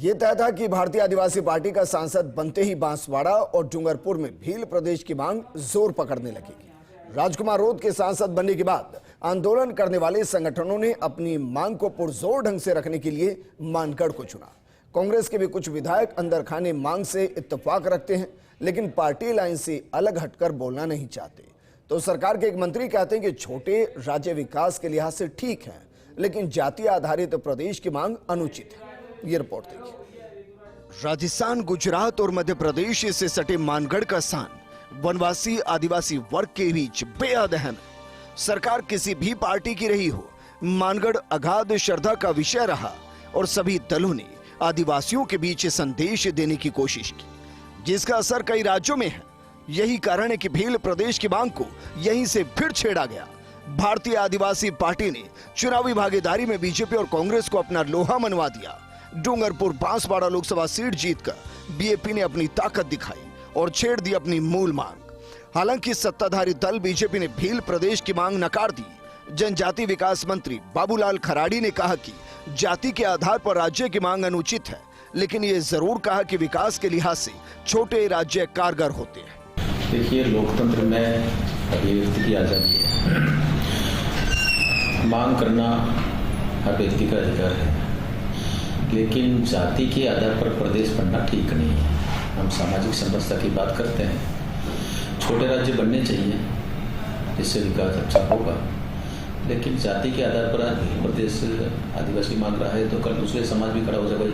ये तय था कि भारतीय आदिवासी पार्टी का सांसद बनते ही बांसवाड़ा और डूंगरपुर में भील प्रदेश की मांग जोर पकड़ने लगेगी। राजकुमार रोध के सांसद बनने के बाद आंदोलन करने वाले संगठनों ने अपनी मांग को पुरजोर ढंग से रखने के लिए मानगढ़ को चुना। कांग्रेस के भी कुछ विधायक अंदर खाने मांग से इत्तेफाक रखते हैं, लेकिन पार्टी लाइन से अलग हटकर बोलना नहीं चाहते। तो सरकार के एक मंत्री कहते हैं कि छोटे राज्य विकास के लिहाज से ठीक है, लेकिन जातीय आधारित प्रदेश की मांग अनुचित है। ये रिपोर्ट देखिए। राजस्थान, गुजरात और मध्य प्रदेश से सटे मानगढ़ का स्थान वनवासी आदिवासी वर्ग के बीच बेहद अहम है। सरकार किसी भी पार्टी की रही हो, मानगढ़ अगाध श्रद्धा का विषय रहा और सभी दलों ने आदिवासियों के बीच संदेश देने की कोशिश की, जिसका असर कई राज्यों में है। यही कारण है कि भील प्रदेश की मांग को यहीं से फिर छेड़ा गया। भारतीय आदिवासी पार्टी ने चुनावी भागीदारी में बीजेपी और कांग्रेस को अपना लोहा मनवा दिया। डूंगरपुर बांसवाड़ा लोकसभा सीट जीतकर बीएपी ने अपनी ताकत दिखाई और छेड़ दी अपनी मूल मांग। हालांकि सत्ताधारी दल बीजेपी ने भील प्रदेश की मांग नकार दी। जनजाति विकास मंत्री बाबूलाल खराड़ी ने कहा कि जाति के आधार पर राज्य की मांग अनुचित है, लेकिन ये जरूर कहा कि विकास के लिहाज से छोटे राज्य कारगर होते हैं। देखिए, लोकतंत्र में अभिव्यक्ति की आजादी है, मांग करना हर व्यक्ति का अधिकार है, लेकिन जाति के आधार पर प्रदेश बनना ठीक नहीं है। हम सामाजिक समरसता की बात करते हैं, छोटे राज्य बनने चाहिए जिससे विकास अच्छा होगा, लेकिन जाति के आधार पर प्रदेश आदिवासी मांग रहा है तो कल दूसरे समाज भी खड़ा हो जाए, भाई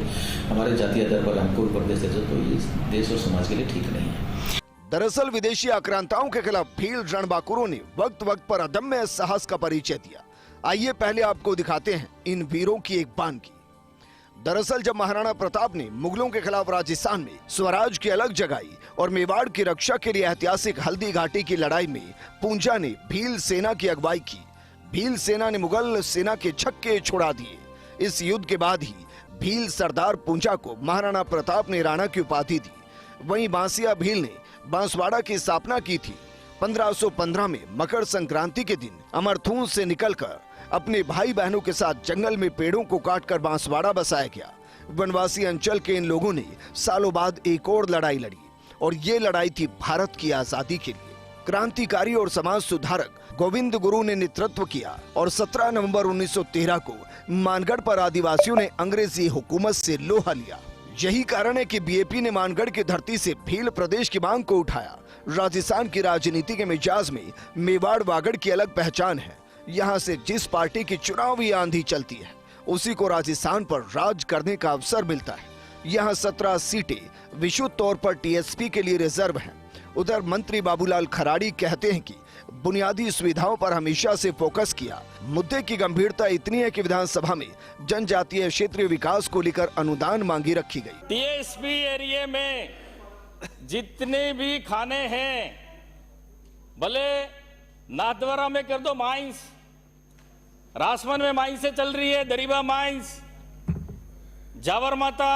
हमारे जाति आधार पर हमको प्रदेश दे, तो ये देश और समाज के लिए ठीक नहीं है। दरअसल विदेशी आक्रांताओं के खिलाफ भील रणबांकुरों ने वक्त वक्त पर अदम्य साहस का परिचय दिया। आइए पहले आपको दिखाते हैं इन वीरों की एक बानगी। दरअसल जब महाराणा प्रताप ने मुगलों के खिलाफ राजस्थान में स्वराज की अलग जगाई और मेवाड़ की रक्षा के लिए ऐतिहासिक हल्दी घाटी की लड़ाई में पूंजा ने भील सेना की अगुवाई की। भील सेना ने मुगल सेना के छक्के छुड़ा दिए। इस युद्ध के बाद ही भील सरदार पूंजा को महाराणा प्रताप ने राणा की उपाधि दी। वहीं बांसिया भील ने बांसवाड़ा की स्थापना की थी। 1515 में मकर संक्रांति के दिन अमरथून से निकलकर अपने भाई बहनों के साथ जंगल में पेड़ों को काटकर बांसवाड़ा बसाया गया। वनवासी अंचल के इन लोगों ने सालों बाद एक और लड़ाई लड़ी और ये लड़ाई थी भारत की आजादी के लिए। क्रांतिकारी और समाज सुधारक गोविंद गुरु ने नेतृत्व किया और 17 नवंबर 1913 को मानगढ़ पर आदिवासियों ने अंग्रेजी हुकूमत से लोहा लिया। यही कारण है कि बीएपी ने मानगढ़ की धरती से भील प्रदेश की मांग को उठाया। राजस्थान की राजनीति के मिजाज में मेवाड़ वागड़ की अलग पहचान है। यहाँ से जिस पार्टी की चुनावी आंधी चलती है, उसी को राजस्थान पर राज करने का अवसर मिलता है। यहाँ 17 सीटें विशुद्ध तौर पर टीएसपी के लिए रिजर्व हैं। उधर मंत्री बाबूलाल खराड़ी कहते हैं कि बुनियादी सुविधाओं पर हमेशा से फोकस किया। मुद्दे की गंभीरता इतनी है कि विधानसभा में जनजातीय क्षेत्रीय विकास को लेकर अनुदान मांगी रखी गई। टीएसपी एरिया में जितने भी खाने हैं, भले नाथद्वारा में कर दो माइंस, राजमन में माइंस से चल रही है, दरीबा माइंस, जावर माता